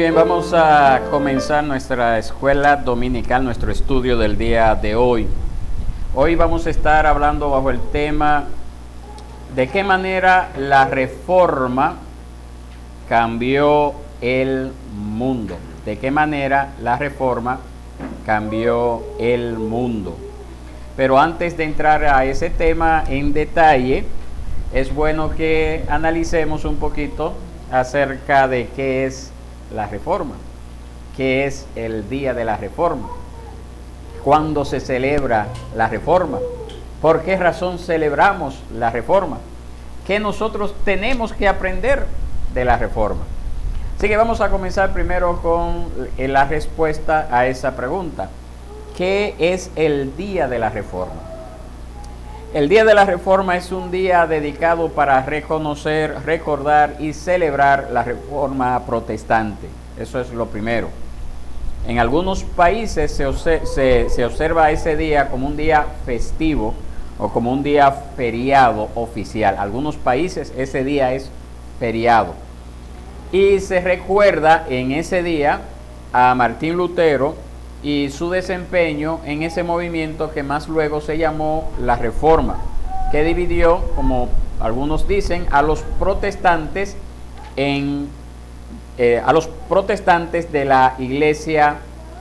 Muy bien, vamos a comenzar nuestra escuela dominical, nuestro estudio del día de hoy. Hoy vamos a estar hablando bajo el tema de qué manera la reforma cambió el mundo. De qué manera la reforma cambió el mundo. Pero antes de entrar a ese tema en detalle, es bueno que analicemos un poquito acerca de qué es la reforma, qué es el día de la reforma, cuándo se celebra la reforma, por qué razón celebramos la reforma, qué nosotros tenemos que aprender de la reforma. Así que vamos a comenzar primero con la respuesta a esa pregunta. ¿Qué es el día de la reforma? El Día de la Reforma es un día dedicado para reconocer, recordar y celebrar la reforma protestante. Eso es lo primero. En algunos países se observa ese día como un día festivo o como un día feriado oficial. Algunos países ese día es feriado. Y se recuerda en ese día a Martín Lutero y su desempeño en ese movimiento que más luego se llamó la Reforma, que dividió, como algunos dicen, a los protestantes de la Iglesia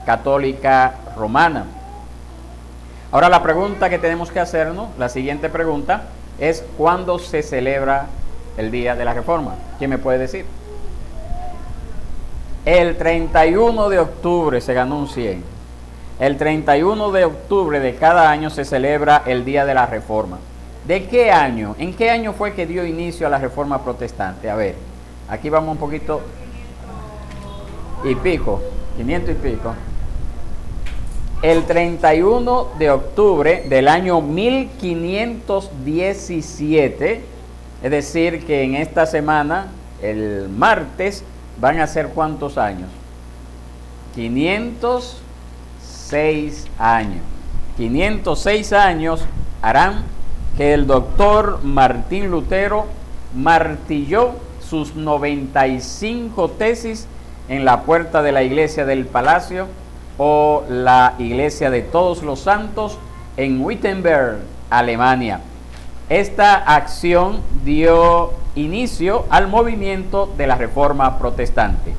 Católica Romana. Ahora la pregunta que tenemos que hacernos, la siguiente pregunta, es ¿cuándo se celebra el Día de la Reforma? ¿Quién me puede decir? El 31 de octubre se ganó un 100. El 31 de octubre de cada año se celebra el Día de la Reforma. ¿De qué año? ¿En qué año fue que dio inicio a la Reforma Protestante? A ver, aquí vamos un poquito y pico, 500 y pico. El 31 de octubre del año 1517, es decir, que en esta semana, el martes, van a ser ¿cuántos años? 506 años. 506 años harán que el doctor Martín Lutero martilló sus 95 tesis en la puerta de la iglesia del Palacio o la iglesia de Todos los Santos en Wittenberg, Alemania. Esta acción dio inicio al movimiento de la Reforma Protestante.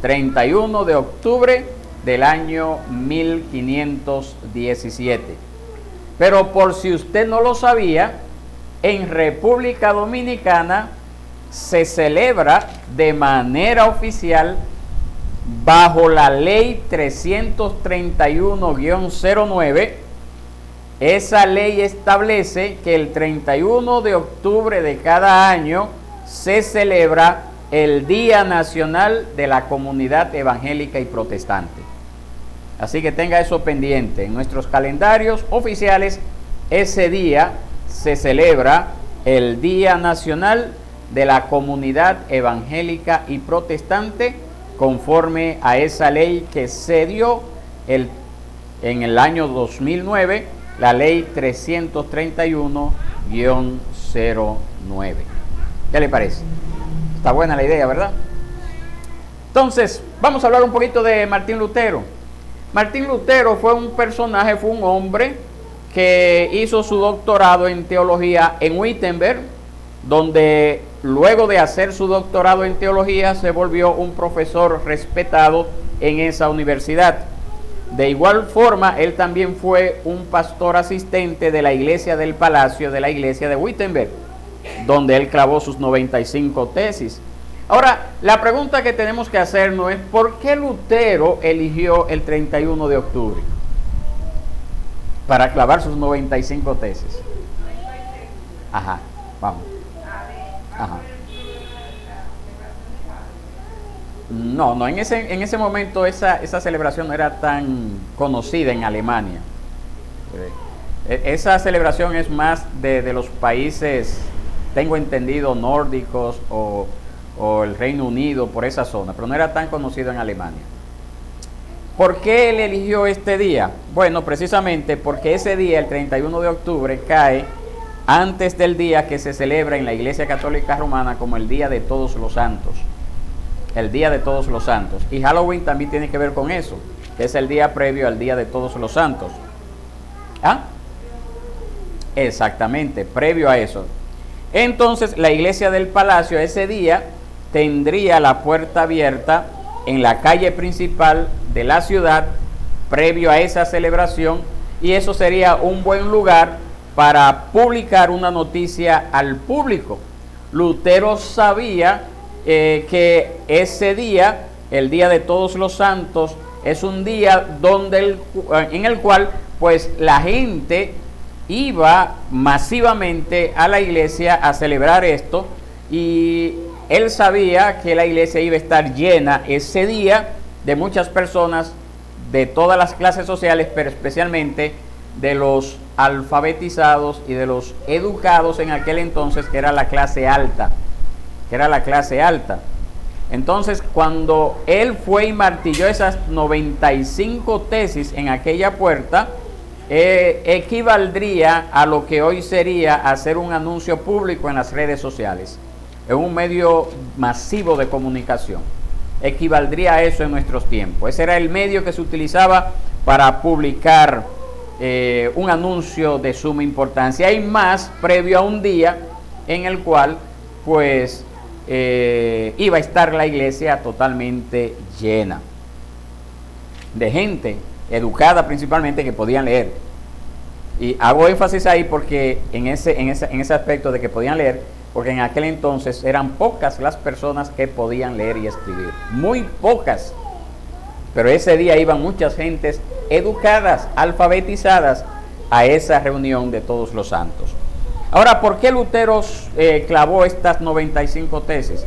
31 de octubre del año 1517. Pero por si usted no lo sabía, en República Dominicana se celebra de manera oficial bajo la ley 331-09. Esa ley establece que el 31 de octubre de cada año se celebra el Día Nacional de la Comunidad Evangélica y Protestante. Así que tenga eso pendiente. En nuestros calendarios oficiales, ese día se celebra el Día Nacional de la Comunidad Evangélica y Protestante, conforme a esa ley que se dio en el año 2009, la ley 331-09. ¿Qué le parece? Está buena la idea, ¿verdad? Entonces, vamos a hablar un poquito de Martín Lutero. Martín Lutero fue un personaje, fue un hombre que hizo su doctorado en teología en Wittenberg, donde luego de hacer su doctorado en teología se volvió un profesor respetado en esa universidad. De igual forma, él también fue un pastor asistente de la iglesia del Palacio, de la iglesia de Wittenberg, donde él clavó sus 95 tesis. Ahora, la pregunta que tenemos que hacernos es ¿por qué Lutero eligió el 31 de octubre para clavar sus 95 tesis? Ajá, vamos. Ajá. No, en ese momento esa celebración no era tan conocida en Alemania. Esa celebración es más de los países, tengo entendido, nórdicos o el Reino Unido, por esa zona, pero no era tan conocido en Alemania. ¿Por qué él eligió este día? Bueno, precisamente porque ese día, el 31 de octubre, cae antes del día que se celebra en la Iglesia Católica Romana como el Día de Todos los Santos. el Día de Todos los Santos. Y Halloween también tiene que ver con eso, que es el día previo al Día de Todos los Santos. ¿Ah? Exactamente, previo a eso. Entonces, la iglesia del palacio ese día tendría la puerta abierta en la calle principal de la ciudad, previo a esa celebración, y eso sería un buen lugar para publicar una noticia al público. Lutero sabía que ese día, el Día de Todos los Santos, es un día en el cual pues la gente iba masivamente a la iglesia a celebrar esto, y él sabía que la iglesia iba a estar llena ese día de muchas personas de todas las clases sociales, pero especialmente de los alfabetizados y de los educados en aquel entonces, que era la clase alta, Entonces, cuando él fue y martilló esas 95 tesis en aquella puerta, equivaldría a lo que hoy sería hacer un anuncio público en las redes sociales, en un medio masivo de comunicación. Equivaldría a eso en nuestros tiempos. Ese era el medio que se utilizaba para publicar un anuncio de suma importancia, y más previo a un día en el cual pues iba a estar la iglesia totalmente llena de gente educada, principalmente, que podían leer. Y hago énfasis ahí porque en ese aspecto de que podían leer, porque en aquel entonces eran pocas las personas que podían leer y escribir, muy pocas. Pero ese día iban muchas gentes educadas, alfabetizadas, a esa reunión de Todos los Santos. Ahora, ¿por qué Lutero clavó estas 95 tesis?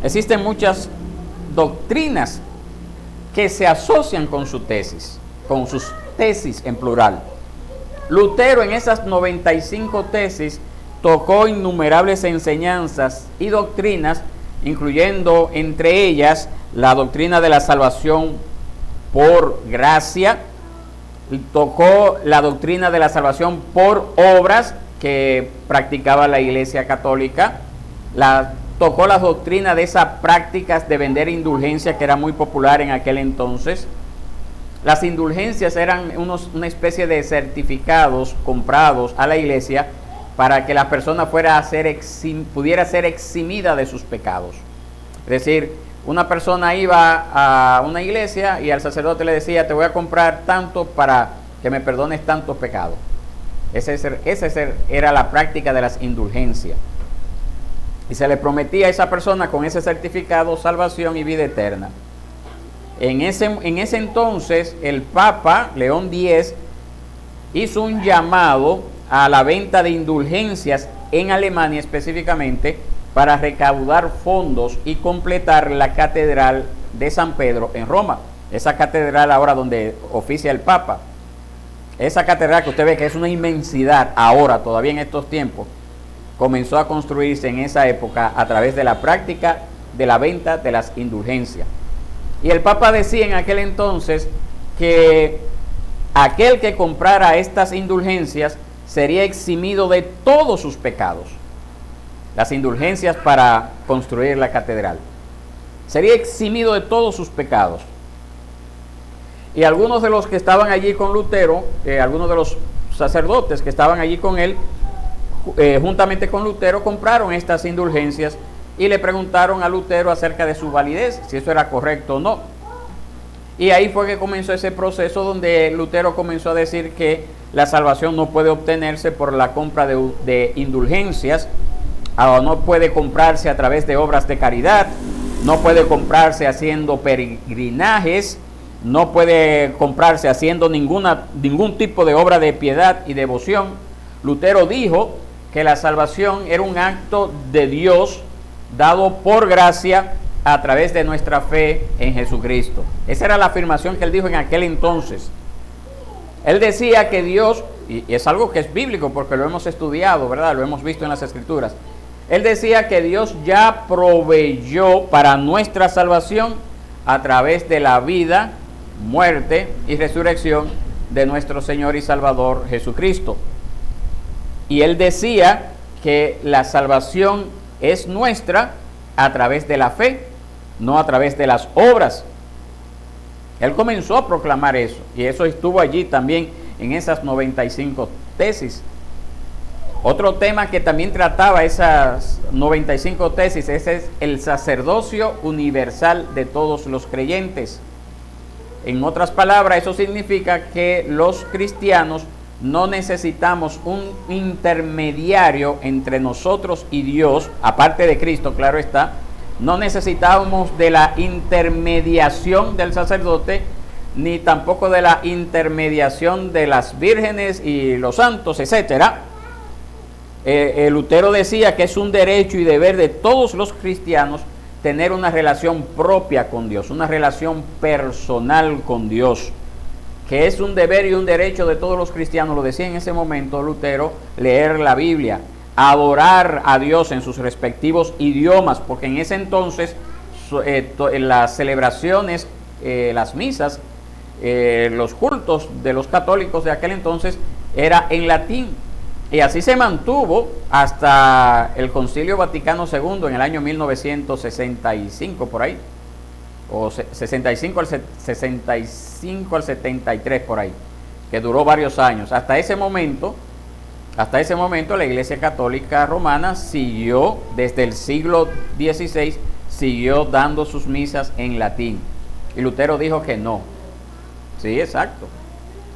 Existen muchas doctrinas que se asocian con su tesis, con sus tesis en plural. Lutero en esas 95 tesis tocó innumerables enseñanzas y doctrinas, incluyendo entre ellas la doctrina de la salvación por gracia. Tocó la doctrina de la salvación por obras que practicaba la Iglesia Católica. Tocó la doctrina de esas prácticas de vender indulgencias, que era muy popular en aquel entonces. Las indulgencias eran una especie de certificados comprados a la iglesia para que la persona pudiera ser eximida de sus pecados. Es decir, una persona iba a una iglesia y al sacerdote le decía: te voy a comprar tanto para que me perdones tantos pecados. Esa era la práctica de las indulgencias. Y se le prometía a esa persona con ese certificado salvación y vida eterna. En ese entonces, el Papa León X hizo un llamado a la venta de indulgencias en Alemania, específicamente para recaudar fondos y completar la catedral de San Pedro en Roma. Esa catedral ahora donde oficia el Papa. Esa catedral que usted ve que es una inmensidad ahora, todavía en estos tiempos, comenzó a construirse en esa época a través de la práctica de la venta de las indulgencias. Y el Papa decía en aquel entonces que aquel que comprara estas indulgencias sería eximido de todos sus pecados. Las indulgencias para construir la catedral. Sería eximido de todos sus pecados. Y algunos de los que estaban allí con Lutero, algunos de los sacerdotes que estaban allí con él, juntamente con Lutero, compraron estas indulgencias y le preguntaron a Lutero acerca de su validez, si eso era correcto o no. Y ahí fue que comenzó ese proceso donde Lutero comenzó a decir que la salvación no puede obtenerse por la compra de indulgencias, no puede comprarse a través de obras de caridad, no puede comprarse haciendo peregrinajes, no puede comprarse haciendo ningún tipo de obra de piedad y devoción. Lutero dijo que la salvación era un acto de Dios dado por gracia a través de nuestra fe en Jesucristo. Esa era la afirmación que él dijo en aquel entonces. Él decía que Dios, y es algo que es bíblico porque lo hemos estudiado, ¿verdad? Lo hemos visto en las Escrituras. Él decía que Dios ya proveyó para nuestra salvación a través de la vida, muerte y resurrección de nuestro Señor y Salvador Jesucristo. Y él decía que la salvación es nuestra a través de la fe no a través de las obras. Él comenzó a proclamar eso, y eso estuvo allí también en esas 95 tesis. Otro tema que también trataba esas 95 tesis, ese es el sacerdocio universal de todos los creyentes. En otras palabras, eso significa que los cristianos no necesitamos un intermediario entre nosotros y Dios, aparte de Cristo, claro está. No necesitamos de la intermediación del sacerdote, ni tampoco de la intermediación de las vírgenes y los santos, etcétera. Lutero decía que es un derecho y deber de todos los cristianos tener una relación propia con Dios, una relación personal con Dios, que es un deber y un derecho de todos los cristianos, lo decía en ese momento Lutero, leer la Biblia, adorar a Dios en sus respectivos idiomas, porque en ese entonces las celebraciones, las misas, los cultos de los católicos de aquel entonces era en latín. Y así se mantuvo hasta el Concilio Vaticano II en el año 1965, por ahí, o 65 al 73, por ahí, que duró varios años. Hasta ese momento la Iglesia Católica Romana siguió, desde el siglo XVI, siguió dando sus misas en latín. Y Lutero dijo que no. Sí, exacto.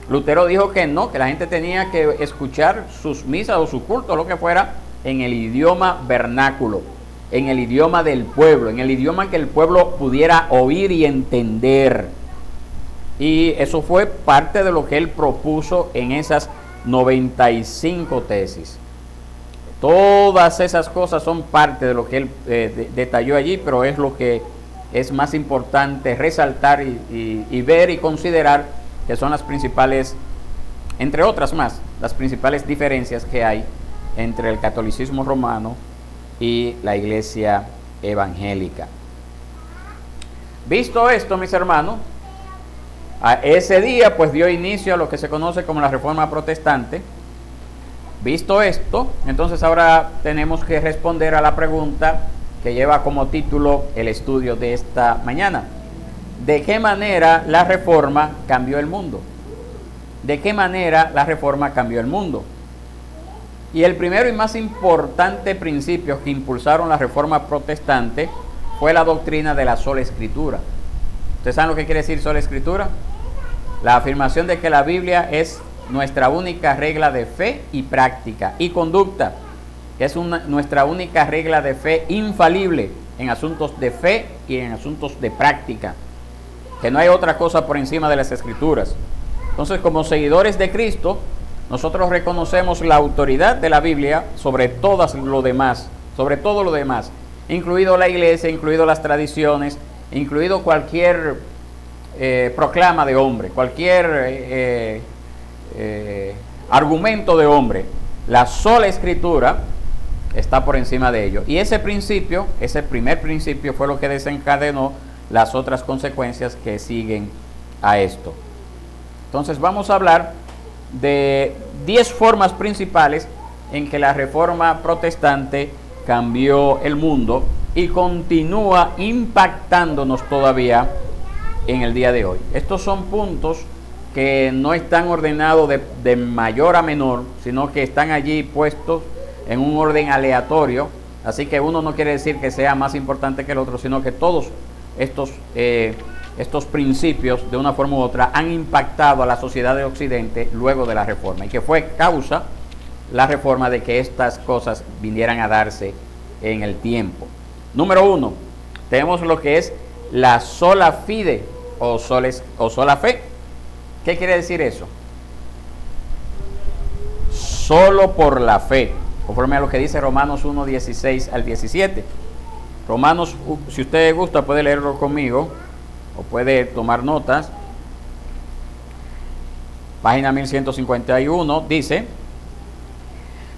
Lutero dijo que no, que la gente tenía que escuchar sus misas o su culto, lo que fuera, en el idioma vernáculo, en el idioma del pueblo, en el idioma que el pueblo pudiera oír y entender. Y eso fue parte de lo que él propuso en esas 95 tesis. Todas esas cosas son parte de lo que él detalló allí, pero es lo que es más importante resaltar y ver y considerar, que son las principales, entre otras más, las principales diferencias que hay entre el catolicismo romano y la iglesia evangélica. Visto esto, mis hermanos, a ese día pues dio inicio a lo que se conoce como la Reforma Protestante. Visto esto, entonces ahora tenemos que responder a la pregunta que lleva como título el estudio de esta mañana. ¿De qué manera la Reforma cambió el mundo? ¿De qué manera la Reforma cambió el mundo? Y el primero y más importante principio que impulsaron la Reforma Protestante fue la doctrina de la sola Escritura. ¿Ustedes saben lo que quiere decir sola Escritura? La afirmación de que la Biblia es nuestra única regla de fe y práctica y conducta, que es nuestra única regla de fe infalible en asuntos de fe y en asuntos de práctica, que no hay otra cosa por encima de las Escrituras. Entonces, como seguidores de Cristo, nosotros reconocemos la autoridad de la Biblia sobre todo lo demás, incluido la iglesia, incluido las tradiciones, incluido cualquier proclama de hombre, cualquier argumento de hombre. La sola Escritura está por encima de ello. Y ese principio, ese primer principio, fue lo que desencadenó las otras consecuencias que siguen a esto. Entonces vamos a hablar de 10 formas principales en que la Reforma Protestante cambió el mundo y continúa impactándonos todavía en el día de hoy. Estos son puntos que no están ordenados de mayor a menor, sino que están allí puestos en un orden aleatorio. Así que uno no quiere decir que sea más importante que el otro, sino que todos estos principios de una forma u otra han impactado a la sociedad de Occidente luego de la Reforma, y que fue causa la Reforma de que estas cosas vinieran a darse en el tiempo. Número 1, tenemos lo que es la sola fide o sola fe. ¿Qué quiere decir eso? Solo por la fe, conforme a lo que dice Romanos 1, 16 al 17. Romanos, si usted gusta, puede leerlo conmigo o puede tomar notas. Página 1151 dice: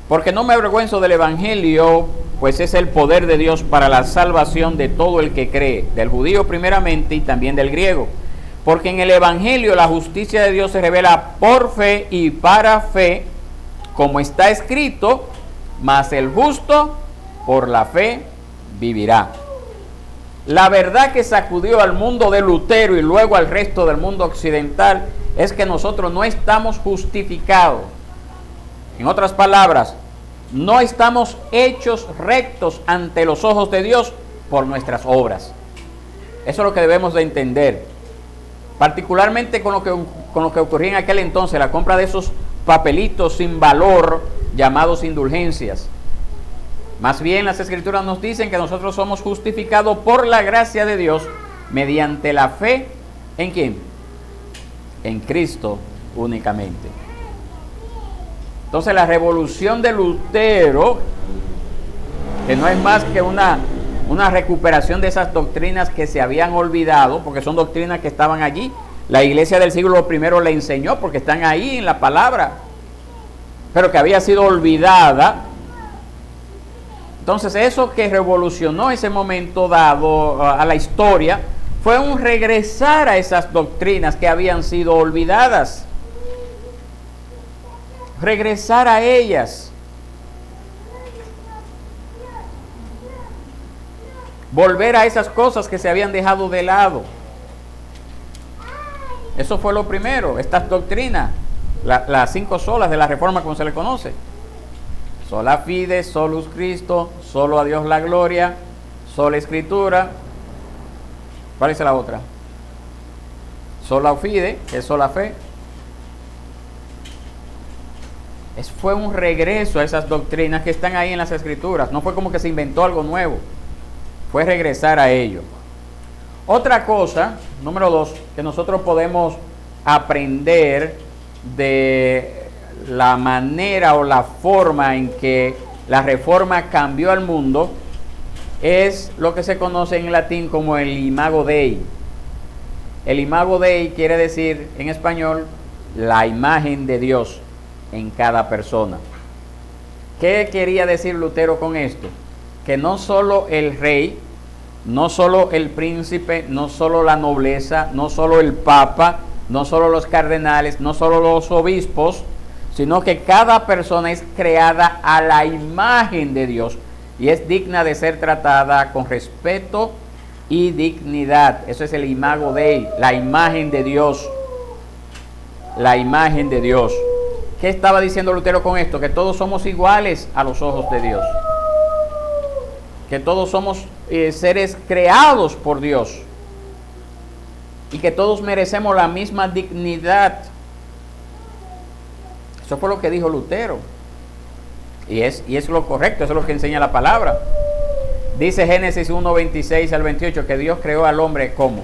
porque no me avergüenzo del Evangelio, pues es el poder de Dios para la salvación de todo el que cree, del judío primeramente y también del griego. Porque en el Evangelio la justicia de Dios se revela por fe y para fe, como está escrito: mas el justo por la fe vivirá. La verdad que sacudió al mundo de Lutero y luego al resto del mundo occidental es que nosotros no estamos justificados. En otras palabras, no estamos hechos rectos ante los ojos de Dios por nuestras obras. Eso es lo que debemos de entender. Particularmente con lo que ocurría en aquel entonces, la compra de esos papelitos sin valor llamados indulgencias. Más bien las Escrituras nos dicen que nosotros somos justificados por la gracia de Dios mediante la fe, ¿en quién? En Cristo únicamente. Entonces la revolución de Lutero, que no es más que una recuperación de esas doctrinas que se habían olvidado, porque son doctrinas que estaban allí. La iglesia del siglo I le enseñó porque están ahí en la palabra, pero que había sido olvidada. Entonces eso que revolucionó ese momento dado a la historia fue un regresar a esas doctrinas que habían sido olvidadas. Regresar a ellas. Volver a esas cosas que se habían dejado de lado. Eso fue lo primero, estas doctrinas, las 5 solas de la Reforma como se le conoce. Sola fide, solus Cristo, solo a Dios la gloria, sola Escritura. ¿Cuál es la otra? Sola fide, que es sola fe. Fue un regreso a esas doctrinas que están ahí en las Escrituras. No fue como que se inventó algo nuevo. Fue regresar a ello. Otra cosa, número 2, que nosotros podemos aprender de la manera o la forma en que la Reforma cambió al mundo, es lo que se conoce en latín como el Imago Dei. El Imago Dei quiere decir en español la imagen de Dios en cada persona. ¿Qué quería decir Lutero con esto? Que no solo el rey, no solo el príncipe, no solo la nobleza, no solo el papa, no solo los cardenales, no solo los obispos, sino que cada persona es creada a la imagen de Dios y es digna de ser tratada con respeto y dignidad. Eso es el Imago Dei, la imagen de Dios. La imagen de Dios. ¿Qué estaba diciendo Lutero con esto? Que todos somos iguales a los ojos de Dios. Que todos somos seres creados por Dios. Y que todos merecemos la misma dignidad. Eso fue lo que dijo Lutero. Y es lo correcto, eso es lo que enseña la palabra. Dice Génesis 1, 26 al 28 que Dios creó al hombre ¿cómo?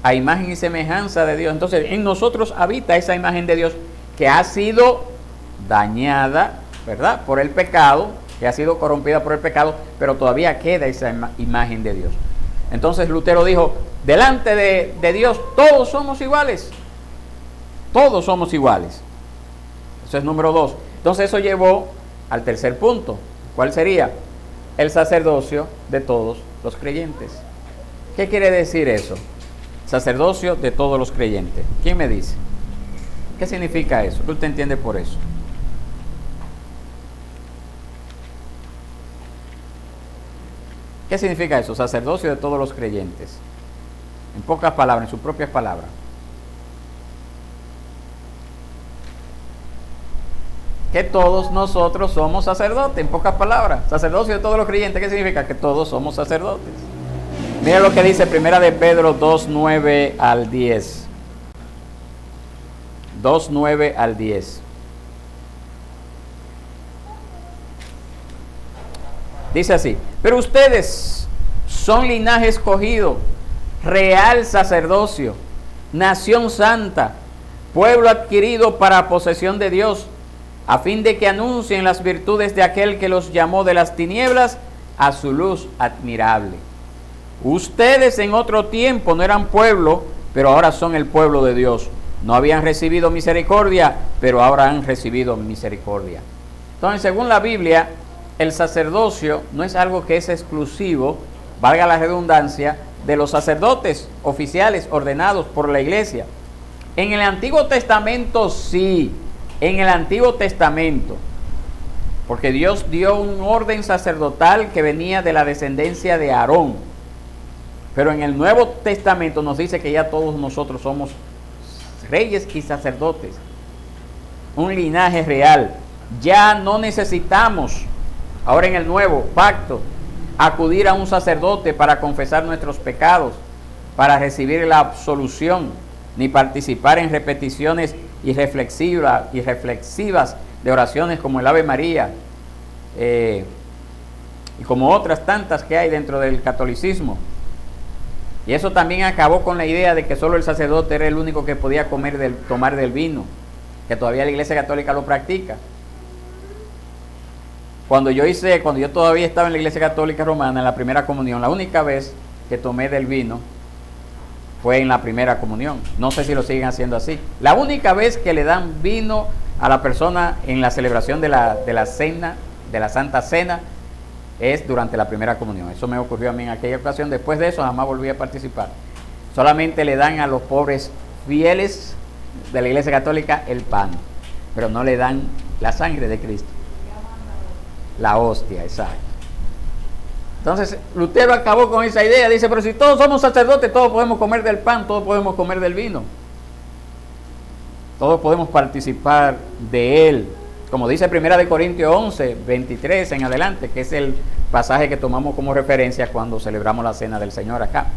A imagen y semejanza de Dios. Entonces en nosotros habita esa imagen de Dios que ha sido dañada, ¿verdad? Por el pecado, que ha sido corrompida por el pecado, pero todavía queda esa imagen de Dios. Entonces Lutero dijo, delante de Dios todos somos iguales. Todos somos iguales. Eso es número 2. Entonces eso llevó al tercer punto. ¿Cuál sería? El sacerdocio de todos los creyentes. ¿Qué quiere decir eso? Sacerdocio de todos los creyentes. ¿Quién me dice? ¿Qué significa eso? ¿Qué usted entiende por eso? ¿Qué significa eso? Sacerdocio de todos los creyentes. En pocas palabras, en sus propias palabras. Que todos nosotros somos sacerdotes, en pocas palabras. Sacerdocio de todos los creyentes, ¿qué significa? Que todos somos sacerdotes. Mira lo que dice Primera de Pedro 2, 9 al 10. 2, 9 al 10. Dice así: pero ustedes son linaje escogido, real sacerdocio, nación santa, pueblo adquirido para posesión de Dios, a fin de que anuncien las virtudes de aquel que los llamó de las tinieblas a su luz admirable. Ustedes en otro tiempo no eran pueblo, pero ahora son el pueblo de Dios. No habían recibido misericordia, pero ahora han recibido misericordia. Entonces, según la Biblia, el sacerdocio no es algo que es exclusivo, valga la redundancia, de los sacerdotes oficiales ordenados por la iglesia. En el Antiguo Testamento sí, en el Antiguo Testamento. porque Dios dio un orden sacerdotal que venía de la descendencia de Aarón. Pero en el Nuevo Testamento nos dice que ya todos nosotros somos reyes y sacerdotes, un linaje real. Ya no necesitamos, ahora en el nuevo pacto, acudir a un sacerdote para confesar nuestros pecados, para recibir la absolución, ni participar en repeticiones irreflexivas de oraciones como el Ave María, y como otras tantas que hay dentro del catolicismo. Y eso también acabó con la idea de que solo el sacerdote era el único que podía tomar del vino, que todavía la Iglesia Católica lo practica. Cuando yo todavía estaba en la Iglesia Católica Romana, en la primera comunión, la única vez que tomé del vino fue en la primera comunión. No sé si lo siguen haciendo así. La única vez que le dan vino a la persona en la celebración de la cena, de la Santa Cena, es durante la primera comunión. Eso me ocurrió a mí en aquella ocasión. Después de eso jamás volví a participar. Solamente le dan a los pobres fieles de la Iglesia Católica el pan, pero no le dan la sangre de Cristo, la hostia, exacto. Entonces Lutero acabó con esa idea. Dice, pero si todos somos sacerdotes, todos podemos comer del pan, todos podemos comer del vino, todos podemos participar de él, como dice 1 Corintios 11, 23 en adelante, que es el pasaje que tomamos como referencia cuando celebramos la cena del Señor acá.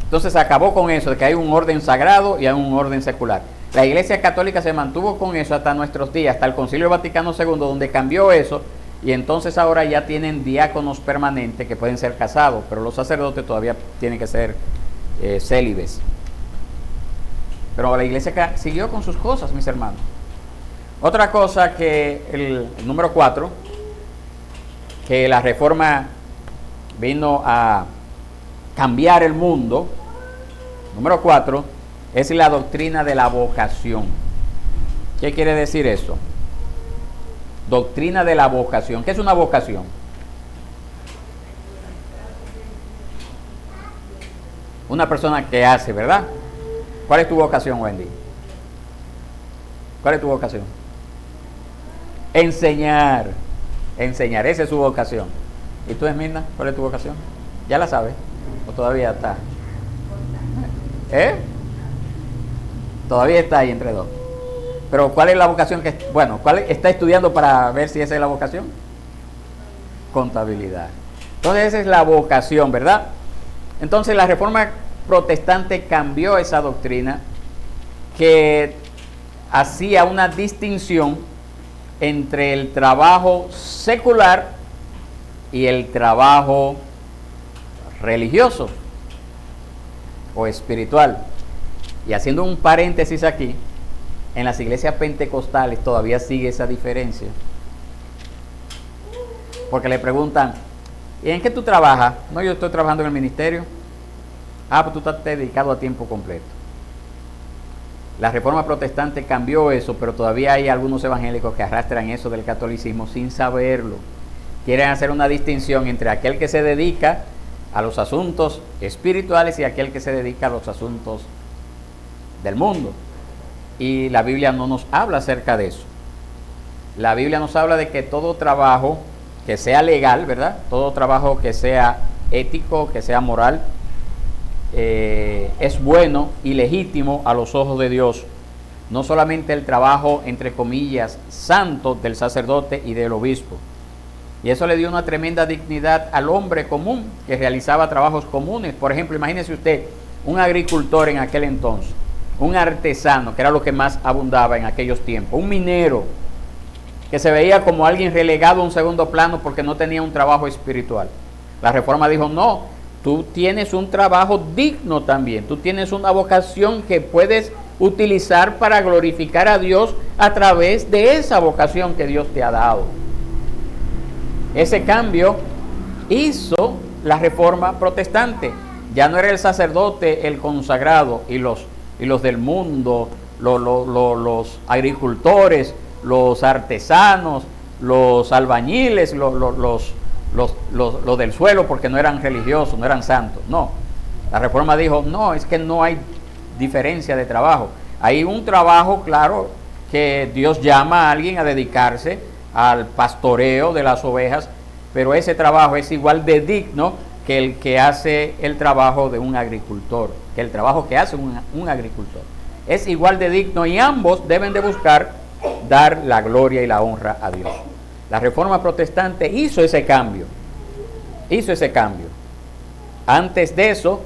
Entonces acabó con eso, de que hay un orden sagrado y hay un orden secular. La Iglesia Católica se mantuvo con eso hasta nuestros días, hasta el Concilio Vaticano II, donde cambió eso, y entonces ahora ya tienen diáconos permanentes que pueden ser casados, pero los sacerdotes todavía tienen que ser célibes. Pero la Iglesia siguió con sus cosas, mis hermanos. Otra cosa que el número 4, que la Reforma vino a cambiar el mundo, número 4, es la doctrina de la vocación. ¿Qué quiere decir eso? Doctrina de la vocación. ¿Qué es una vocación? Una persona que hace, ¿verdad? ¿Cuál es tu vocación, Wendy? ¿Cuál es tu vocación? Enseñar. Enseñar, esa es su vocación. ¿Y tú, Esmirna, cuál es tu vocación? ¿Ya la sabes? ¿O todavía está? Todavía está ahí entre dos. Pero ¿cuál es la vocación cuál está estudiando para ver si esa es la vocación? Contabilidad. Entonces esa es la vocación, ¿verdad? Entonces la Reforma Protestante cambió esa doctrina que hacía una distinción entre el trabajo secular y el trabajo religioso o espiritual. Y haciendo un paréntesis aquí, en las iglesias pentecostales todavía sigue esa diferencia. Porque le preguntan, ¿y en qué tú trabajas? No, yo estoy trabajando en el ministerio. Ah, pues tú estás dedicado a tiempo completo. La Reforma Protestante cambió eso, pero todavía hay algunos evangélicos que arrastran eso del catolicismo sin saberlo. Quieren hacer una distinción entre aquel que se dedica a los asuntos espirituales y aquel que se dedica a los asuntos del mundo. Y la Biblia no nos habla acerca de eso. La Biblia nos habla de que todo trabajo que sea legal, ¿verdad? Todo trabajo que sea ético, que sea moral, es bueno y legítimo a los ojos de Dios. No solamente el trabajo, entre comillas, santo del sacerdote y del obispo. Y eso le dio una tremenda dignidad al hombre común que realizaba trabajos comunes. Por ejemplo, imagínese usted un agricultor en aquel entonces, un artesano, que era lo que más abundaba en aquellos tiempos, un minero, que se veía como alguien relegado a un segundo plano porque no tenía un trabajo espiritual. La Reforma dijo, no, tú tienes un trabajo digno también, tú tienes una vocación que puedes utilizar para glorificar a Dios a través de esa vocación que Dios te ha dado. Ese cambio hizo la Reforma Protestante. Ya no era el sacerdote el consagrado y los del mundo, los agricultores, los artesanos, los albañiles, los del suelo, porque no eran religiosos, no eran santos. No, la Reforma dijo, no, es que no hay diferencia de trabajo. Hay un trabajo, claro, que Dios llama a alguien a dedicarse al pastoreo de las ovejas, pero ese trabajo es igual de digno que el que hace el trabajo de un agricultor, que el trabajo que hace un agricultor. Es igual de digno y ambos deben de buscar dar la gloria y la honra a Dios. La Reforma Protestante hizo ese cambio. Antes de eso,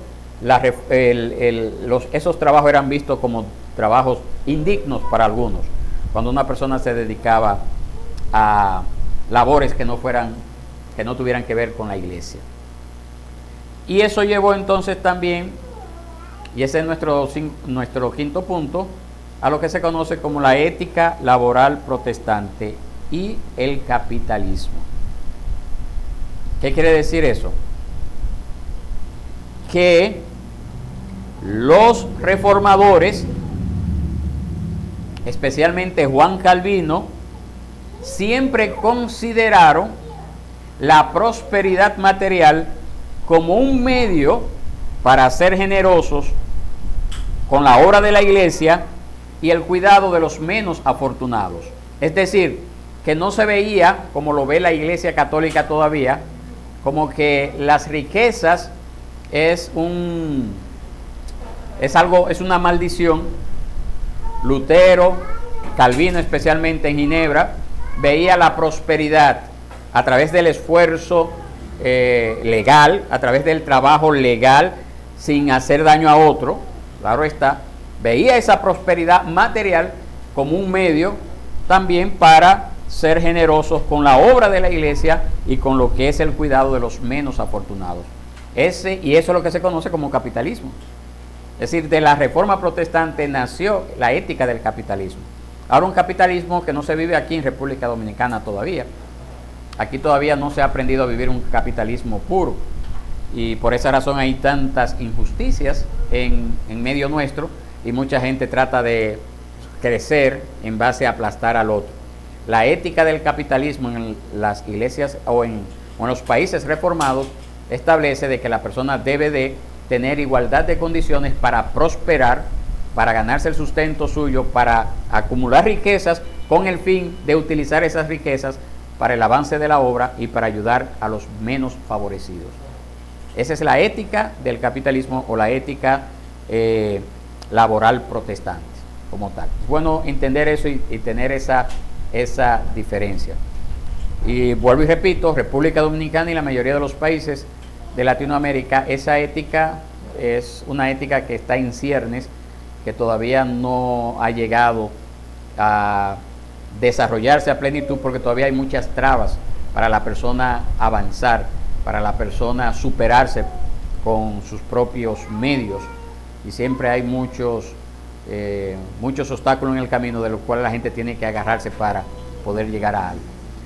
esos trabajos eran vistos como trabajos indignos para algunos, cuando una persona se dedicaba a labores que no tuvieran que ver con la iglesia. Y eso llevó entonces también, y ese es nuestro quinto punto, a lo que se conoce como la ética laboral protestante y el capitalismo. ¿Qué quiere decir eso? Que los reformadores, especialmente Juan Calvino, siempre consideraron la prosperidad material como un medio para ser generosos con la obra de la iglesia y el cuidado de los menos afortunados. Es decir, que no se veía, como lo ve la Iglesia Católica todavía, como que las riquezas es una maldición. Lutero, Calvino especialmente en Ginebra, veía la prosperidad a través del esfuerzo legal, a través del trabajo legal, sin hacer daño a otro, claro está. Veía esa prosperidad material como un medio también para ser generosos con la obra de la iglesia y con lo que es el cuidado de los menos afortunados. Y eso es lo que se conoce como capitalismo. Es decir, de la Reforma Protestante nació la ética del capitalismo. Ahora, un capitalismo que no se vive aquí en República Dominicana todavía. Aquí todavía no se ha aprendido a vivir un capitalismo puro. Y por esa razón hay tantas injusticias en medio nuestro, y mucha gente trata de crecer en base a aplastar al otro. La ética del capitalismo en las iglesias o en los países reformados establece de que la persona debe de tener igualdad de condiciones para prosperar, para ganarse el sustento suyo, para acumular riquezas con el fin de utilizar esas riquezas para el avance de la obra y para ayudar a los menos favorecidos. Esa es la ética del capitalismo o la ética laboral protestante como tal. Es bueno entender eso y tener esa diferencia. Y vuelvo y repito, República Dominicana y la mayoría de los países de Latinoamérica, esa ética es una ética que está en ciernes, que todavía no ha llegado a desarrollarse a plenitud, porque todavía hay muchas trabas para la persona avanzar, para la persona superarse con sus propios medios, y siempre hay muchos obstáculos en el camino de los cuales la gente tiene que agarrarse para poder llegar a algo.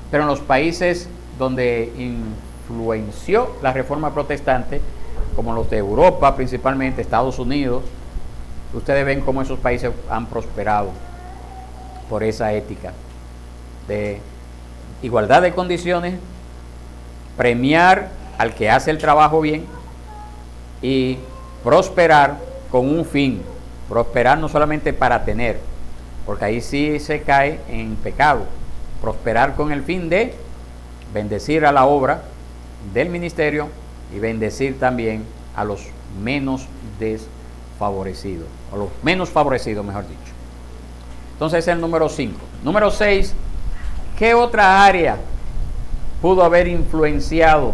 Pero en los países donde influenció la Reforma Protestante, como los de Europa, principalmente Estados Unidos, ustedes ven cómo esos países han prosperado por esa ética de igualdad de condiciones, premiar al que hace el trabajo bien y prosperar con un fin. Prosperar no solamente para tener, porque ahí sí se cae en pecado. Prosperar con el fin de bendecir a la obra del ministerio y bendecir también a los menos desfavorecidos, o los menos favorecidos, mejor dicho. Entonces ese es el número 5. Número 6, ¿qué otra área pudo haber influenciado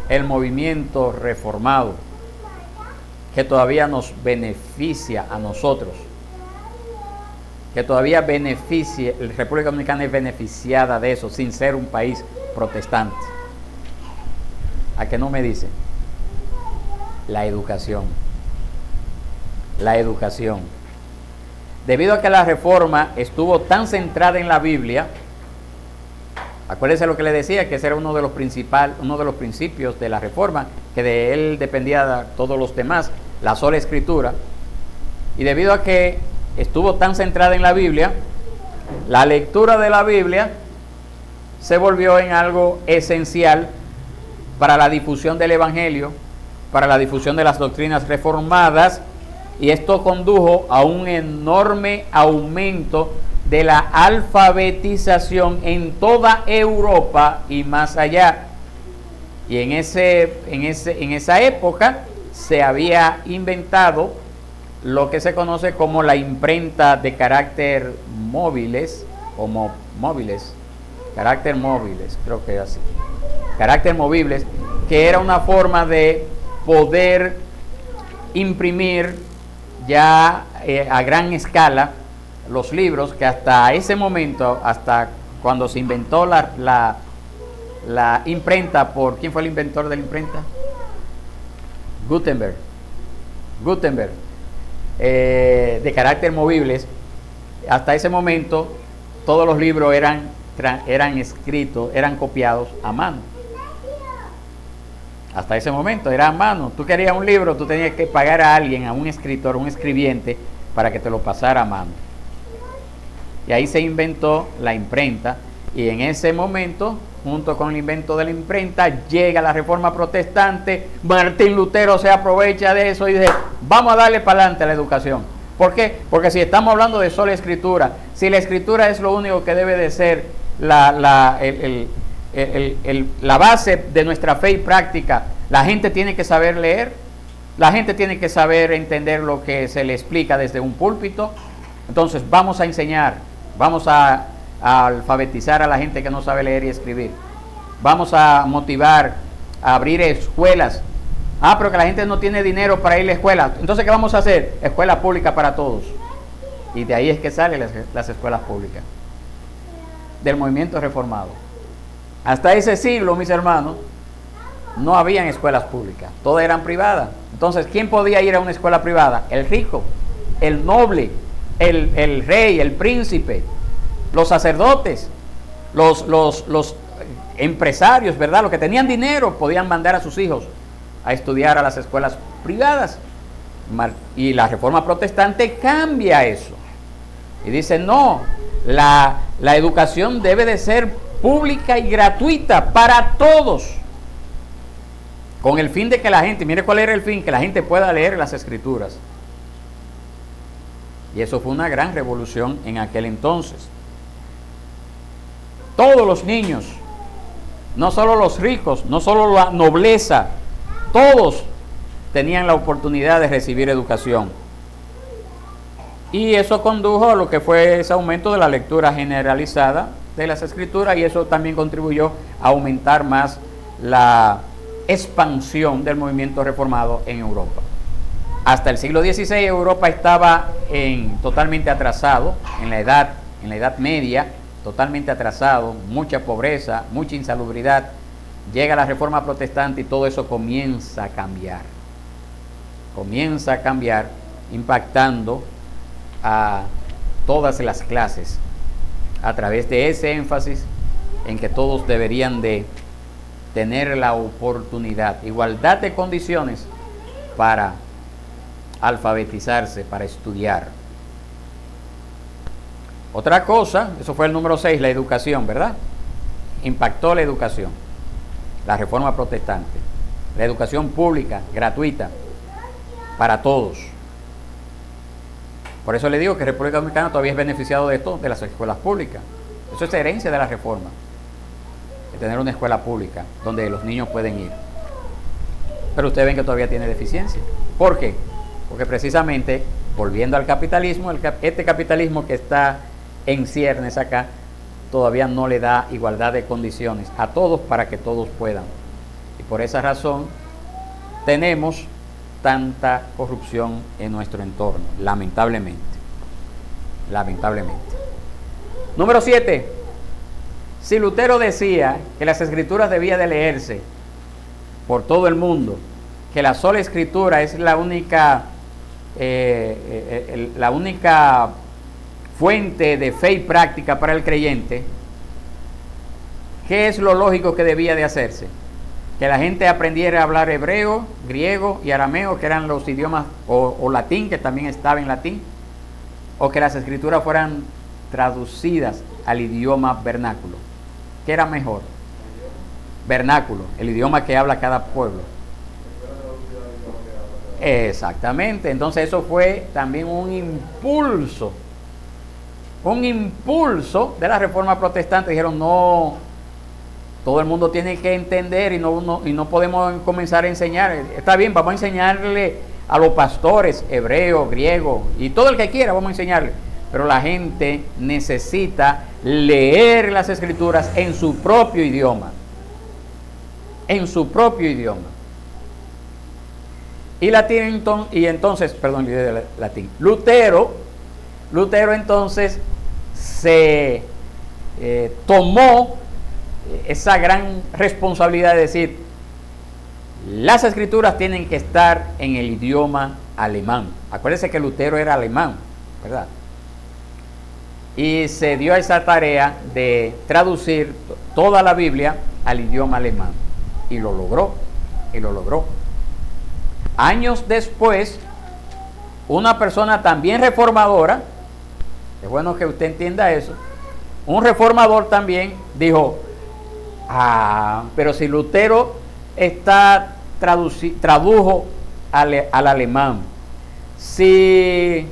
el movimiento reformado que todavía nos beneficia a nosotros? Que todavía beneficie, la República Dominicana es beneficiada de eso sin ser un país protestante. ¿A qué no me dicen? La educación. La educación. Debido a que la reforma estuvo tan centrada en la Biblia, acuérdense lo que le decía, que ese era uno de los principios de la reforma, que de él dependía todos los demás, la sola escritura. Y debido a que estuvo tan centrada en la Biblia, la lectura de la Biblia se volvió en algo esencial para la difusión del Evangelio, para la difusión de las doctrinas reformadas, y esto condujo a un enorme aumento de la alfabetización en toda Europa y más allá. Y en esa época se había inventado lo que se conoce como la imprenta de carácter móviles, carácter móviles, creo que es así, carácter movibles, que era una forma de poder imprimir ya a gran escala los libros, que hasta ese momento, hasta cuando se inventó la imprenta, ¿quién fue el inventor de la imprenta? Gutenberg, de carácter movibles. Hasta ese momento todos los libros eran escritos, eran copiados a mano. Hasta ese momento era a mano. Tú querías un libro, tú tenías que pagar a alguien, a un escritor, un escribiente, para que te lo pasara a mano. Y ahí se inventó la imprenta, y en ese momento, junto con el invento de la imprenta, llega la Reforma Protestante. Martín Lutero se aprovecha de eso y dice: vamos a darle para adelante a la educación. ¿Por qué? Porque si estamos hablando de sola escritura, si la escritura es lo único que debe de ser la base de nuestra fe y práctica, la gente tiene que saber leer, la gente tiene que saber entender lo que se le explica desde un púlpito. Entonces vamos a enseñar, vamos a alfabetizar a la gente que no sabe leer y escribir, vamos a motivar a abrir escuelas. Pero que la gente no tiene dinero para ir a la escuela, entonces ¿qué vamos a hacer? Escuela pública para todos. Y de ahí es que salen las escuelas públicas del movimiento reformado. Hasta ese siglo, mis hermanos, no habían escuelas públicas, todas eran privadas. Entonces, ¿quién podía ir a una escuela privada? El rico, el noble, el rey, el príncipe, los sacerdotes, los empresarios, ¿verdad? Los que tenían dinero podían mandar a sus hijos a estudiar a las escuelas privadas. Y la Reforma Protestante cambia eso y dice: no, la educación debe de ser pública y gratuita para todos, con el fin de que la gente, mire cuál era el fin, que la gente pueda leer las escrituras. Y eso fue una gran revolución en aquel entonces. Todos los niños, no solo los ricos, no solo la nobleza, todos tenían la oportunidad de recibir educación. Y eso condujo a lo que fue ese aumento de la lectura generalizada de las escrituras, y eso también contribuyó a aumentar más la expansión del movimiento reformado en Europa. Hasta el siglo XVI Europa estaba totalmente atrasado, en la edad media, totalmente atrasado, mucha pobreza, mucha insalubridad. Llega la Reforma Protestante y todo eso comienza a cambiar, impactando a todas las clases a través de ese énfasis en que todos deberían de tener la oportunidad, igualdad de condiciones para alfabetizarse, para estudiar. Otra cosa, eso fue el número 6, la educación, ¿verdad? Impactó la educación, la Reforma Protestante, la educación pública, gratuita, para todos. Por eso le digo que República Dominicana todavía es beneficiado de esto, de las escuelas públicas. Eso es herencia de la Reforma, de tener una escuela pública donde los niños pueden ir. Pero ustedes ven que todavía tiene deficiencia. ¿Por qué? Porque precisamente, volviendo al capitalismo, este capitalismo que está en ciernes acá, todavía no le da igualdad de condiciones a todos para que todos puedan. Y por esa razón tenemos tanta corrupción en nuestro entorno, lamentablemente. Número 7. Si Lutero decía que las escrituras debían de leerse por todo el mundo, que la sola escritura es la única fuente de fe y práctica para el creyente, ¿qué es lo lógico que debía de hacerse? Que la gente aprendiera a hablar hebreo, griego y arameo, que eran los idiomas, o latín, que también estaba en latín, o que las escrituras fueran traducidas al idioma vernáculo. ¿Qué era mejor? Vernáculo, el idioma que habla cada pueblo. Exactamente, entonces eso fue también un impulso un impulso de la Reforma Protestante. Dijeron, no, todo el mundo tiene que entender y no podemos comenzar a enseñar. Está bien, vamos a enseñarle a los pastores, hebreos, griegos, y todo el que quiera, vamos a enseñarle. Pero la gente necesita leer las Escrituras en su propio idioma. En su propio idioma. Y entonces, latín. Lutero entonces se tomó esa gran responsabilidad de decir, las Escrituras tienen que estar en el idioma alemán. Acuérdense que Lutero era alemán, ¿verdad? Y se dio esa tarea de traducir toda la Biblia al idioma alemán. Y lo logró. Años después, una persona también reformadora, es bueno que usted entienda eso, un reformador también dijo, pero si Lutero tradujo al alemán, si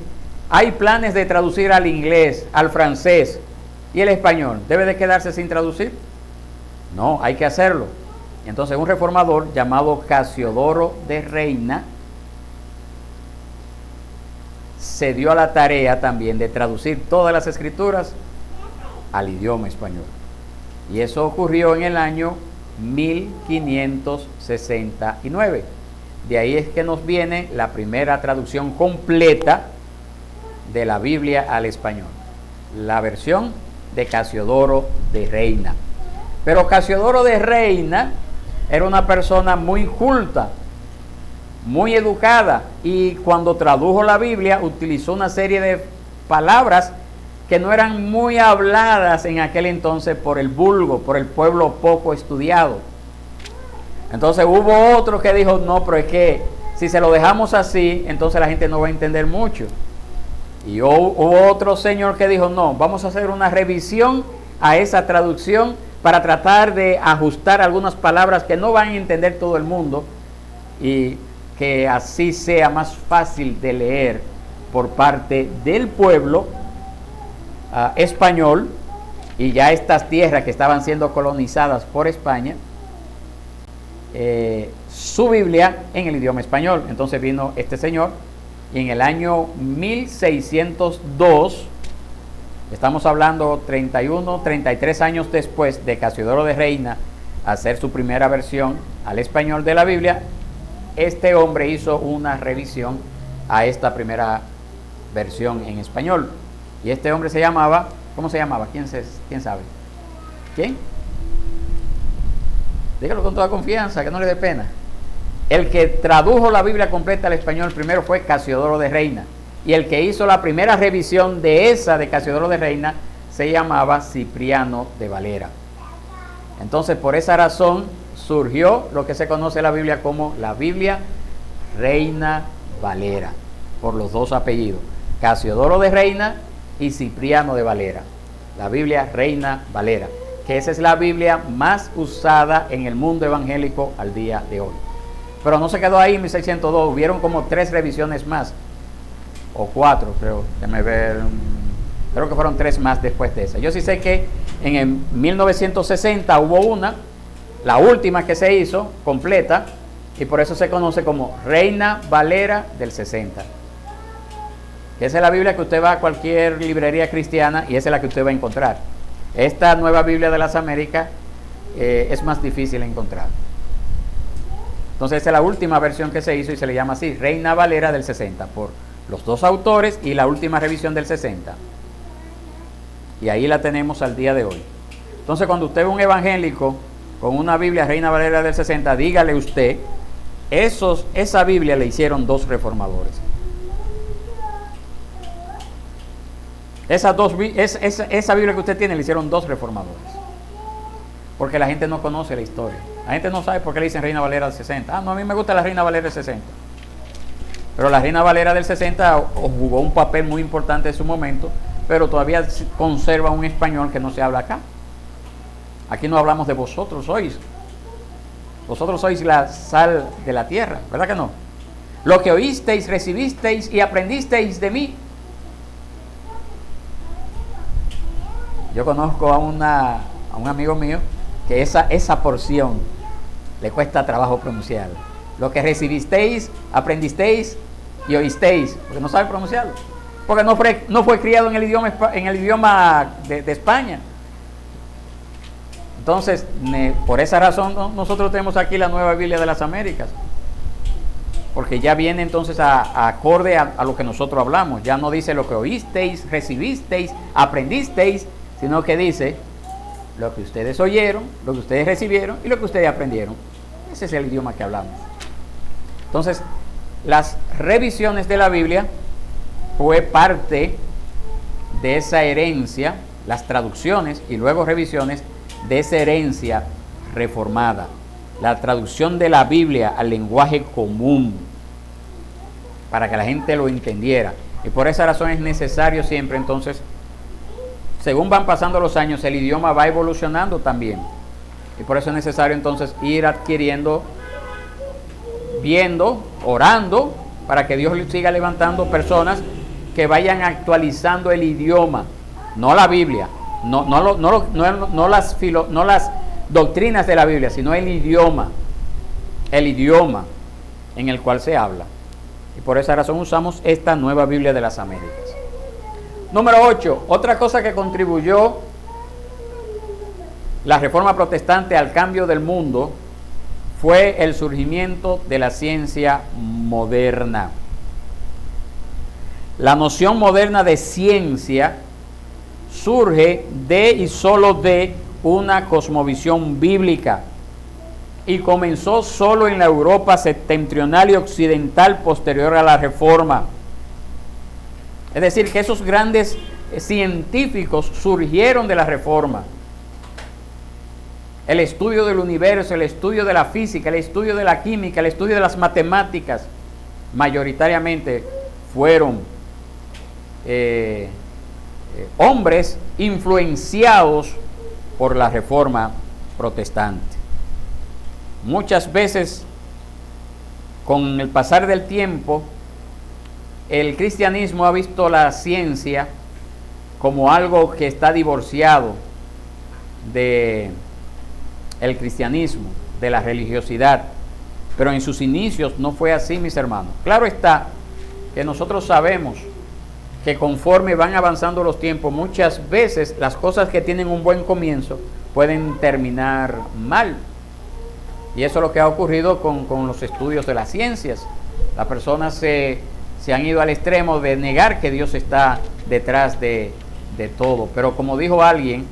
hay planes de traducir al inglés, al francés y el español, ¿debe de quedarse sin traducir? No, hay que hacerlo. Y entonces un reformador llamado Casiodoro de Reina se dio a la tarea también de traducir todas las Escrituras al idioma español. Y eso ocurrió en el año 1569. De ahí es que nos viene la primera traducción completa de la Biblia al español, la versión de Casiodoro de Reina. Pero Casiodoro de Reina era una persona muy culta, muy educada, y cuando tradujo la Biblia utilizó una serie de palabras que no eran muy habladas en aquel entonces por el vulgo, por el pueblo poco estudiado. Entonces hubo otro que dijo, no, pero es que si se lo dejamos así, entonces la gente no va a entender mucho. Y hubo otro señor que dijo, no, vamos a hacer una revisión a esa traducción para tratar de ajustar algunas palabras que no van a entender todo el mundo y que así sea más fácil de leer por parte del pueblo español, y ya estas tierras que estaban siendo colonizadas por España, su Biblia en el idioma español. Entonces vino este señor y en el año 1602, estamos hablando 31, 33 años después de Casiodoro de Reina hacer su primera versión al español de la Biblia, este hombre hizo una revisión a esta primera versión en español. Y este hombre se llamaba, ¿cómo se llamaba? ¿Quién sabe? ¿Quién? Dígalo con toda confianza, que no le dé pena. El que tradujo la Biblia completa al español primero fue Casiodoro de Reina. Y el que hizo la primera revisión de esa de Casiodoro de Reina se llamaba Cipriano de Valera. Entonces, por esa razón surgió lo que se conoce en la Biblia como la Biblia Reina Valera, por los dos apellidos, Casiodoro de Reina y Cipriano de Valera. La Biblia Reina Valera, que esa es la Biblia más usada en el mundo evangélico al día de hoy. Pero no se quedó ahí en 1602, hubieron como 3 revisiones más, o 4, creo, déjame ver, creo que fueron 3 más después de esa. Yo sí sé que en el 1960 hubo una, la última que se hizo, completa, y por eso se conoce como Reina Valera del 60. Esa es la Biblia que usted va a cualquier librería cristiana y esa es la que usted va a encontrar. Esta nueva Biblia de las Américas es más difícil de encontrar. Entonces esa es la última versión que se hizo y se le llama así, Reina Valera del 60, por los dos autores y la última revisión del 60. Y ahí la tenemos al día de hoy. Entonces cuando usted ve un evangélico con una Biblia Reina Valera del 60, dígale usted, esa Biblia le hicieron 2 reformadores. Esa Biblia que usted tiene le hicieron 2 reformadores. Porque la gente no conoce la historia. La gente no sabe por qué le dicen Reina Valera del 60. No, a mí me gusta la Reina Valera del 60. Pero la Reina Valera del 60 jugó un papel muy importante en su momento, pero todavía conserva un español que no se habla acá. Aquí no hablamos de vosotros sois. Vosotros sois la sal de la tierra, ¿verdad que no? Lo que oísteis, recibisteis y aprendisteis de mí. Yo conozco a un amigo mío que esa porción le cuesta trabajo pronunciar. Lo que recibisteis, aprendisteis y oísteis, porque no sabe pronunciarlo. Porque no fue criado en el idioma de España. Entonces, por esa razón nosotros tenemos aquí la Nueva Biblia de las Américas. Porque ya viene entonces acorde a lo que nosotros hablamos. Ya no dice lo que oísteis, recibisteis, aprendisteis, sino que dice lo que ustedes oyeron, lo que ustedes recibieron y lo que ustedes aprendieron. Ese es el idioma que hablamos. Entonces, las revisiones de la Biblia fue parte de esa herencia, las traducciones y luego revisiones de esa herencia reformada. La traducción de la Biblia al lenguaje común, para que la gente lo entendiera. Y por esa razón es necesario siempre, entonces, según van pasando los años, el idioma va evolucionando también. Y por eso es necesario entonces ir adquiriendo, viendo, orando, para que Dios siga levantando personas que vayan actualizando el idioma, no la Biblia, no las doctrinas de la Biblia, sino el idioma en el cual se habla. Y por esa razón usamos esta Nueva Biblia de las Américas. Número 8. Otra cosa que contribuyó la Reforma Protestante al cambio del mundo fue el surgimiento de la ciencia moderna. La noción moderna de ciencia surge de y solo de una cosmovisión bíblica y comenzó solo en la Europa septentrional y occidental posterior a la Reforma. Es decir, que esos grandes científicos surgieron de la Reforma. El estudio del universo, el estudio de la física, el estudio de la química, el estudio de las matemáticas, mayoritariamente fueron hombres influenciados por la Reforma Protestante. Muchas veces, con el pasar del tiempo, el cristianismo ha visto la ciencia como algo que está divorciado de el cristianismo, de la religiosidad, pero en sus inicios no fue así, mis hermanos. Claro está que nosotros sabemos que conforme van avanzando los tiempos, muchas veces las cosas que tienen un buen comienzo pueden terminar mal. Y eso es lo que ha ocurrido con los estudios de las ciencias. Las personas se han ido al extremo de negar que Dios está detrás de todo. Pero como dijo alguien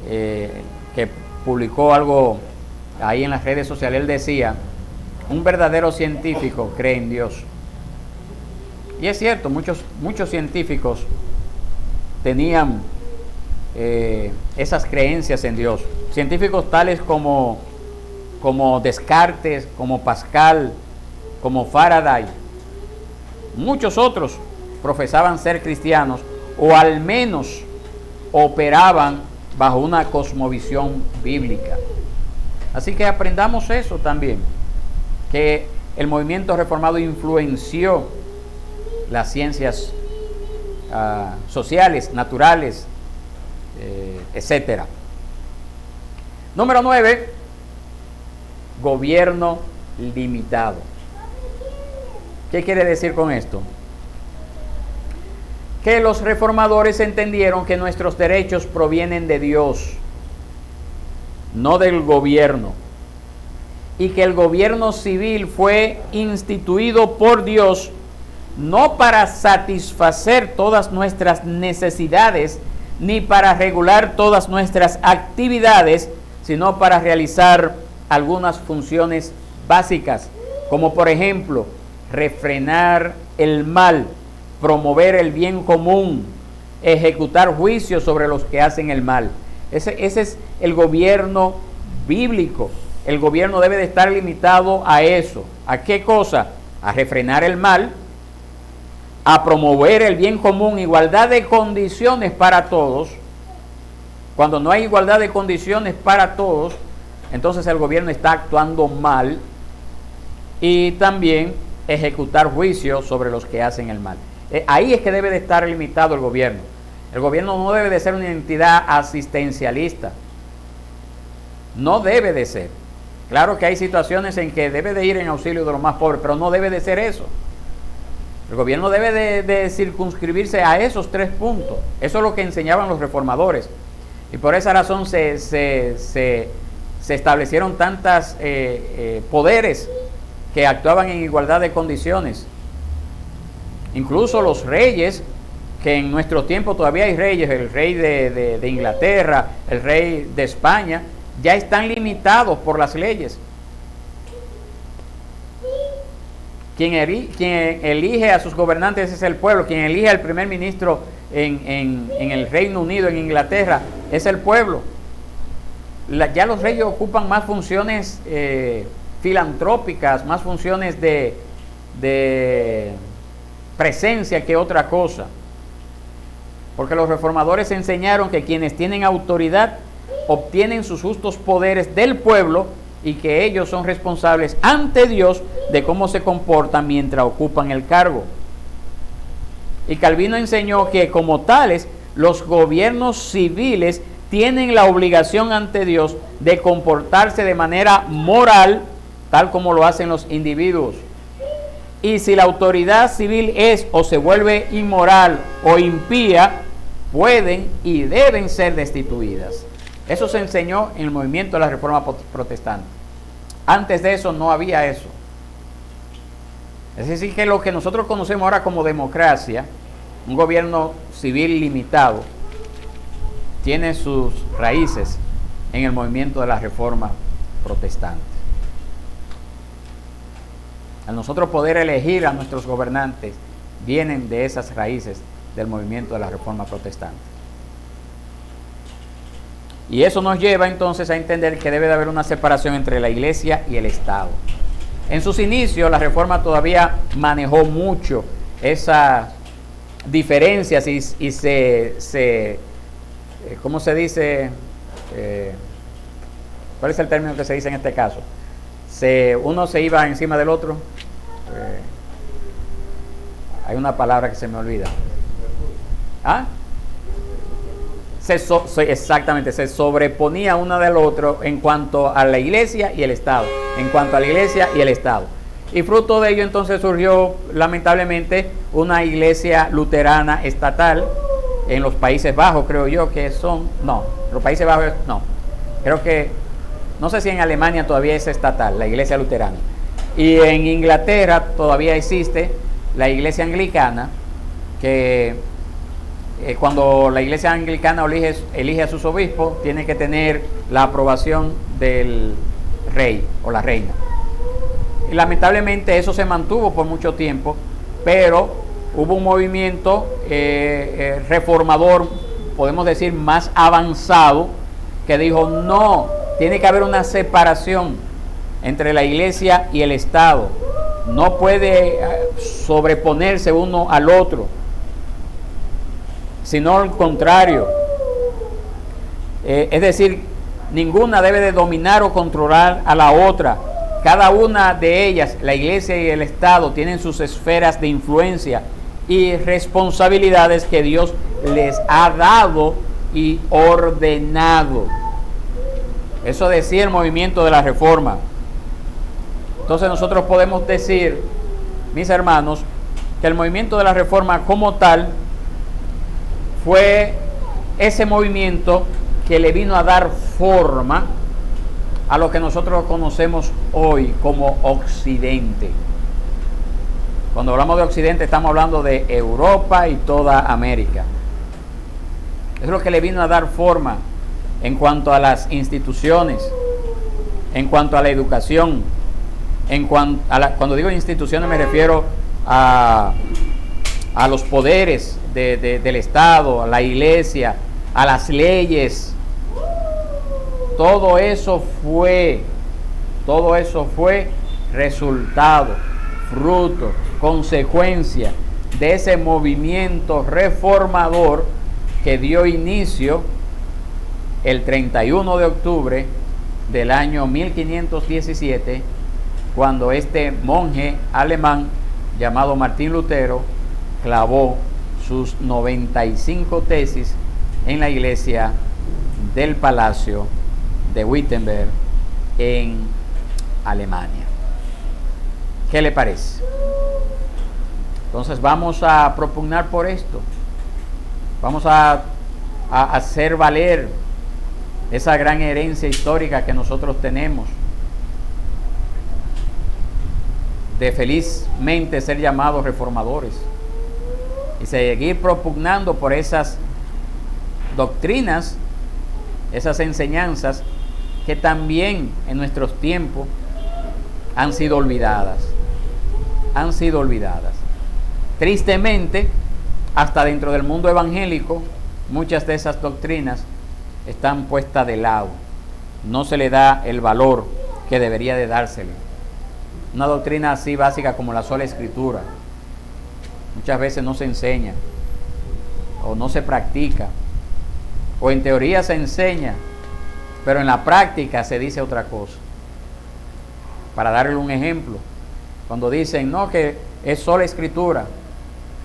que publicó algo ahí en las redes sociales, él decía: un verdadero científico cree en Dios. Y es cierto, muchos científicos tenían esas creencias en Dios. Científicos tales como Descartes, como Pascal, como Faraday. Muchos otros profesaban ser cristianos o al menos operaban bajo una cosmovisión bíblica. Así que aprendamos eso también, que el movimiento reformado influenció las ciencias sociales, naturales, etc. Número 9, gobierno limitado. ¿Qué quiere decir con esto? Que los reformadores entendieron que nuestros derechos provienen de Dios, no del gobierno, y que el gobierno civil fue instituido por Dios no para satisfacer todas nuestras necesidades, ni para regular todas nuestras actividades, sino para realizar algunas funciones básicas, como por ejemplo, refrenar el mal, promover el bien común, ejecutar juicios sobre los que hacen el mal. Ese es el gobierno bíblico. El gobierno debe de estar limitado a eso. ¿A qué cosa? A refrenar el mal, a promover el bien común, igualdad de condiciones para todos. Cuando no hay igualdad de condiciones para todos, entonces el gobierno está actuando mal. Y también ejecutar juicios sobre los que hacen el mal. Ahí es que debe de estar limitado el gobierno. El gobierno no debe de ser una entidad asistencialista. No debe de ser. Claro que hay situaciones en que debe de ir en auxilio de los más pobres, pero no debe de ser eso. El gobierno debe de circunscribirse a esos 3 puntos. Eso es lo que enseñaban los reformadores. Y por esa razón se establecieron tantos poderes que actuaban en igualdad de condiciones. Incluso los reyes, que en nuestro tiempo todavía hay reyes, el rey de Inglaterra, el rey de España, ya están limitados por las leyes. Quien elige a sus gobernantes es el pueblo. Quien elige al primer ministro en el Reino Unido, en Inglaterra, es el pueblo. Ya los reyes ocupan más funciones filantrópicas, más funciones de presencia que otra cosa. Porque los reformadores enseñaron que quienes tienen autoridad obtienen sus justos poderes del pueblo y que ellos son responsables ante Dios de cómo se comportan mientras ocupan el cargo. Y Calvino enseñó que como tales, los gobiernos civiles tienen la obligación ante Dios de comportarse de manera moral, tal como lo hacen los individuos. Y si la autoridad civil es o se vuelve inmoral o impía, pueden y deben ser destituidas. Eso se enseñó en el movimiento de la Reforma Protestante. Antes de eso no había eso. Es decir, que lo que nosotros conocemos ahora como democracia, un gobierno civil limitado, tiene sus raíces en el movimiento de la Reforma Protestante. Al nosotros poder elegir a nuestros gobernantes, vienen de esas raíces del movimiento de la Reforma Protestante. Y eso nos lleva entonces a entender que debe de haber una separación entre la Iglesia y el Estado. En sus inicios, la Reforma todavía manejó mucho esas diferencias y ¿cómo se dice? ¿Cuál es el término que se dice en este caso? Uno se iba encima del otro. Hay una palabra que se me olvida. ¿Ah? Exactamente, se sobreponía una del otro en cuanto a la Iglesia y el Estado. En cuanto a la Iglesia y el Estado. Y fruto de ello entonces surgió lamentablemente una iglesia luterana estatal en los Países Bajos, creo yo que son, no, los Países Bajos no, creo que, no sé si en Alemania todavía es estatal, la iglesia luterana. Y en Inglaterra todavía existe la iglesia anglicana, que cuando la iglesia anglicana elige a sus obispos, tiene que tener la aprobación del rey o la reina. Y lamentablemente eso se mantuvo por mucho tiempo, pero hubo un movimiento reformador, podemos decir más avanzado, que dijo no, tiene que haber una separación entre la iglesia y el Estado. No puede sobreponerse uno al otro, sino al contrario. Es decir, ninguna debe de dominar o controlar a la otra. Cada una de ellas, la iglesia y el Estado, tienen sus esferas de influencia y responsabilidades que Dios les ha dado y ordenado. Eso decía el movimiento de la Reforma. Entonces nosotros podemos decir, mis hermanos, que el movimiento de la Reforma como tal fue ese movimiento que le vino a dar forma a lo que nosotros conocemos hoy como Occidente. Cuando hablamos de Occidente estamos hablando de Europa y toda América. Es lo que le vino a dar forma en cuanto a las instituciones, en cuanto a la educación, cuando digo instituciones me refiero a los poderes del Estado, a la iglesia, a las leyes. Todo eso fue resultado, fruto, consecuencia de ese movimiento reformador que dio inicio el 31 de octubre del año 1517, cuando este monje alemán llamado Martín Lutero clavó sus 95 tesis en la iglesia del Palacio de Wittenberg en Alemania. ¿Qué le parece? Entonces vamos a propugnar por esto. Vamos a hacer valer esa gran herencia histórica que nosotros tenemos de felizmente ser llamados reformadores y seguir propugnando por esas doctrinas, esas enseñanzas que también en nuestros tiempos han sido olvidadas. Han sido olvidadas. Tristemente, hasta dentro del mundo evangélico, muchas de esas doctrinas están puestas de lado. No se le da el valor que debería de dársele. Una doctrina así básica como la sola escritura muchas veces no se enseña o no se practica, o en teoría se enseña, pero en la práctica se dice otra cosa. Para darle un ejemplo, cuando dicen no, que es sola escritura,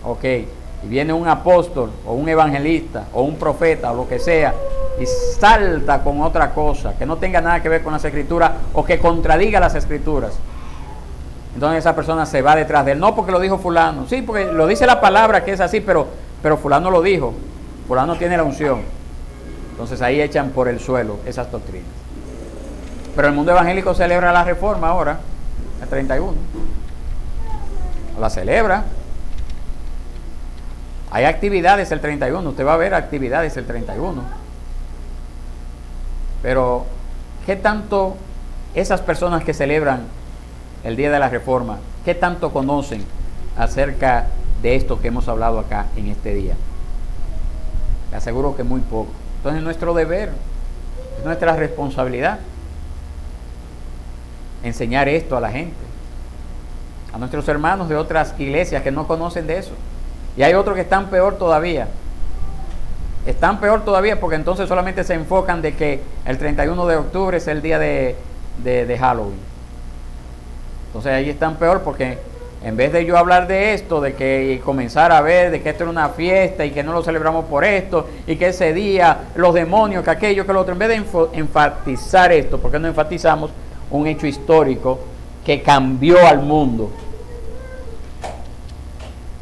ok, y viene un apóstol o un evangelista o un profeta o lo que sea y salta con otra cosa que no tenga nada que ver con las escrituras o que contradiga las escrituras, entonces esa persona se va detrás de él. No, porque lo dijo fulano. Sí, porque lo dice la palabra que es así, pero fulano lo dijo. Fulano tiene la unción. Entonces ahí echan por el suelo esas doctrinas. Pero el mundo evangélico celebra la reforma ahora, el 31. La celebra. Hay actividades el 31. Usted va a ver actividades el 31. Pero, ¿qué tanto esas personas que celebran el día de la reforma, qué tanto conocen acerca de esto que hemos hablado acá en este día? Le aseguro que muy poco. Entonces es nuestro deber, es nuestra responsabilidad enseñar esto a la gente, a nuestros hermanos de otras iglesias que no conocen de eso. Y hay otros que están peor todavía. Están peor todavía porque entonces solamente se enfocan de que el 31 de octubre es el día de Halloween. Entonces ahí están peor porque en vez de yo hablar de esto, de que comenzar a ver de que esto era una fiesta y que no lo celebramos por esto y que ese día los demonios, que aquello, que lo otro, en vez de enfatizar esto, ¿por qué no enfatizamos un hecho histórico que cambió al mundo?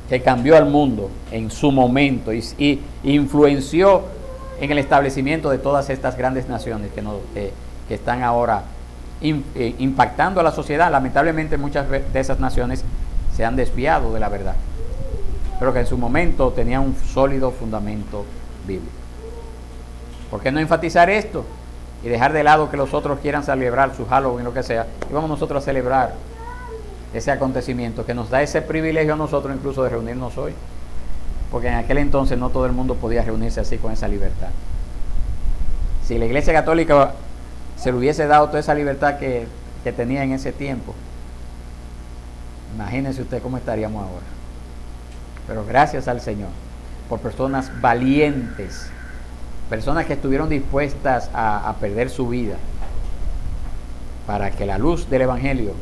Que cambió al mundo en su momento y influenció en el establecimiento de todas estas grandes naciones que están ahora impactando a la sociedad. Lamentablemente muchas de esas naciones se han desviado de la verdad, pero que en su momento tenían un sólido fundamento bíblico. ¿Por qué no enfatizar esto y dejar de lado que los otros quieran celebrar su Halloween, lo que sea, y vamos nosotros a celebrar ese acontecimiento que nos da ese privilegio a nosotros incluso de reunirnos hoy? Porque en aquel entonces no todo el mundo podía reunirse así con esa libertad. Si la Iglesia Católica se le hubiese dado toda esa libertad que tenía en ese tiempo, imagínense usted cómo estaríamos ahora. Pero gracias al Señor por personas valientes, personas que estuvieron dispuestas a perder su vida para que la luz del Evangelio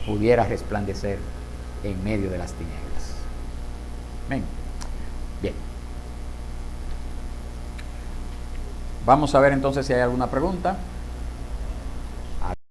pudiera resplandecer en medio de las tinieblas. Amén. Bien. Vamos a ver entonces si hay alguna pregunta.